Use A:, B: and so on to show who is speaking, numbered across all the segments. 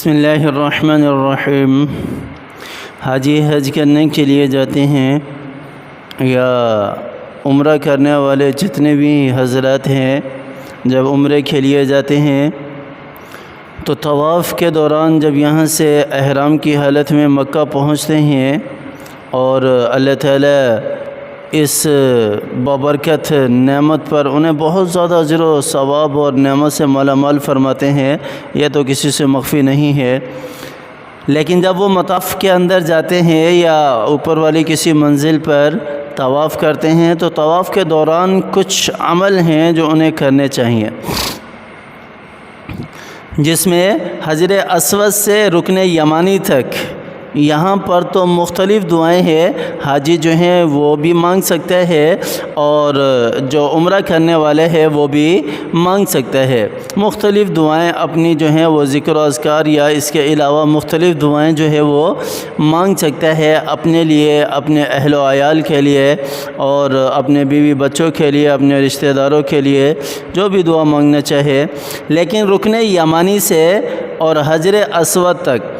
A: بسم اللہ الرحمن الرحیم۔ حاجی حج کرنے کے لیے جاتے ہیں یا عمرہ کرنے والے جتنے بھی حضرات ہیں، جب عمرے کے لیے جاتے ہیں تو طواف کے دوران جب یہاں سے احرام کی حالت میں مکہ پہنچتے ہیں اور اللہ تعالیٰ اس بابرکت نعمت پر انہیں بہت زیادہ اجر و ثواب اور نعمت سے مالا مال فرماتے ہیں، یہ تو کسی سے مخفی نہیں ہے۔ لیکن جب وہ مطاف کے اندر جاتے ہیں یا اوپر والی کسی منزل پر طواف کرتے ہیں تو طواف کے دوران کچھ عمل ہیں جو انہیں کرنے چاہیے، جس میں حجر اسود سے رکن یمانی تک یہاں پر تو مختلف دعائیں ہیں، حاجی جو ہیں وہ بھی مانگ سکتا ہے اور جو عمرہ کرنے والے ہیں وہ بھی مانگ سکتا ہے۔ مختلف دعائیں اپنی جو ہیں وہ ذکر و اذکار یا اس کے علاوہ مختلف دعائیں جو ہے وہ مانگ سکتا ہے، اپنے لیے، اپنے اہل و عیال کے لیے اور اپنے بیوی بچوں کے لیے، اپنے رشتہ داروں کے لیے، جو بھی دعا مانگنا چاہے۔ لیکن رکن یمانی سے اور حجر اسود تک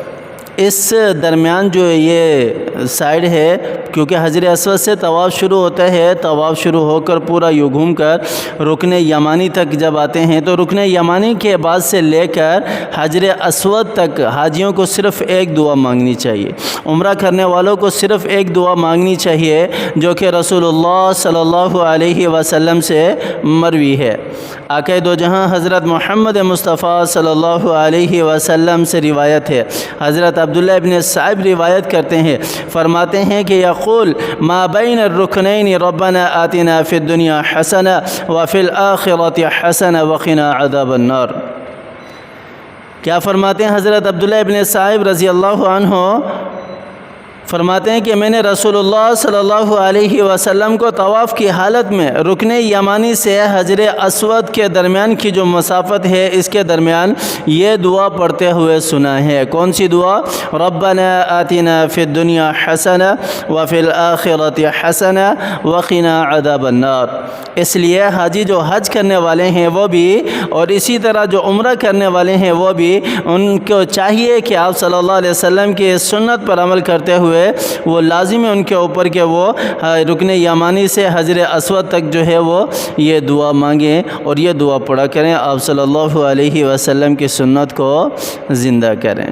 A: اس درمیان جو یہ سائیڈ ہے، کیونکہ حجر اسود سے طواف شروع ہوتا ہے، طواف شروع ہو کر پورا یوں گھوم کر رکن یمانی تک جب آتے ہیں تو رکن یمانی کے بعد سے لے کر حجر اسود تک حاجیوں کو صرف ایک دعا مانگنی چاہیے، عمرہ کرنے والوں کو صرف ایک دعا مانگنی چاہیے جو کہ رسول اللہ صلی اللہ علیہ وسلم سے مروی ہے۔ آقا دو جہاں حضرت محمد مصطفیٰ صلی اللہ علیہ وسلم سے روایت ہے، حضرت عبداللہ ابن صعب روایت کرتے ہیں، فرماتے ہیں کہ یقول ما بین الرکنین ربنا آتنا فی الدنیا حسنہ وفی الآخرۃ حسنہ وقنا عذاب النار۔ کیا فرماتے ہیں حضرت عبداللہ ابن صعب رضی اللہ عنہ؟ فرماتے ہیں کہ میں نے رسول اللہ صلی اللہ علیہ وسلم کو طواف کی حالت میں رکن یمانی سے حجر اسود کے درمیان کی جو مسافت ہے اس کے درمیان یہ دعا پڑھتے ہوئے سنا ہے۔ کون سی دعا؟ ربنا آتنا فی الدنیا حسنہ وفی الآخرۃ حسنہ وقنا عذاب النار۔ اس لیے حاجی جو حج کرنے والے ہیں وہ بھی اور اسی طرح جو عمرہ کرنے والے ہیں وہ بھی، ان کو چاہیے کہ آپ صلی اللہ علیہ وسلم کی سنت پر عمل کرتے ہوئے وہ لازم ہے ان کے اوپر کہ وہ رکن یمانی سے حجر اسود تک جو ہے وہ یہ دعا مانگیں اور یہ دعا پڑھا کریں، آپ صلی اللہ علیہ وسلم کی سنت کو زندہ کریں۔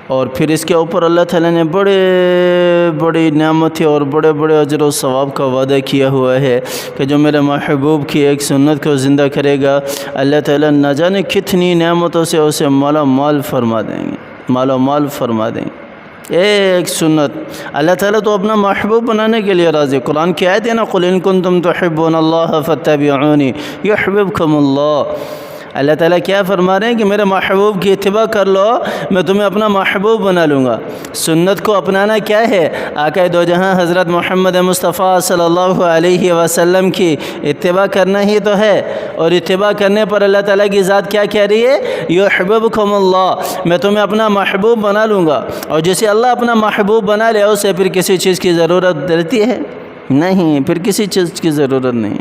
A: اور پھر اس کے اوپر اللہ تعالیٰ نے بڑے بڑی نعمتیں اور بڑے بڑے اجر و ثواب کا وعدہ کیا ہوا ہے کہ جو میرے محبوب کی ایک سنت کو زندہ کرے گا، اللہ تعالیٰ نہ جانے کتنی نعمتوں سے اسے مالا مال فرما دیں گے، مالا مال فرما دیں گے۔ ایک سنت اللہ تعالیٰ تو اپنا محبوب بنانے کے لیے راضی۔ قرآن کی آیت ہے نا، قل ان کنتم تحبون اللہ فاتبعونی یحببکم اللہ۔ اللہ تعالیٰ کیا فرما رہے ہیں کہ میرے محبوب کی اتباع کر لو، میں تمہیں اپنا محبوب بنا لوں گا۔ سنت کو اپنانا کیا ہے؟ آقا دو جہاں حضرت محمد مصطفیٰ صلی اللہ علیہ وسلم کی اتباع کرنا ہی تو ہے، اور اتباع کرنے پر اللہ تعالیٰ کی ذات کیا کہہ رہی ہے؟ یحببکم اللہ، میں تمہیں اپنا محبوب بنا لوں گا۔ اور جسے اللہ اپنا محبوب بنا لے اسے پھر کسی چیز کی ضرورت رہتی ہے؟ نہیں، پھر کسی چیز کی ضرورت نہیں۔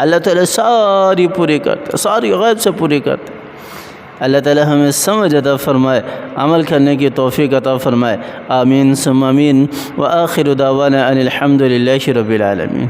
A: اللہ تعالیٰ ساری پوری کرتا، ساری غیب سے پوری کرتا۔ اللہ تعالیٰ ہمیں سمجھ عطا فرمائے، عمل کرنے کی توفیق عطا فرمائے۔ آمین ثم آمین۔ وآخر دعوانا ان الحمد للہ رب العالمین۔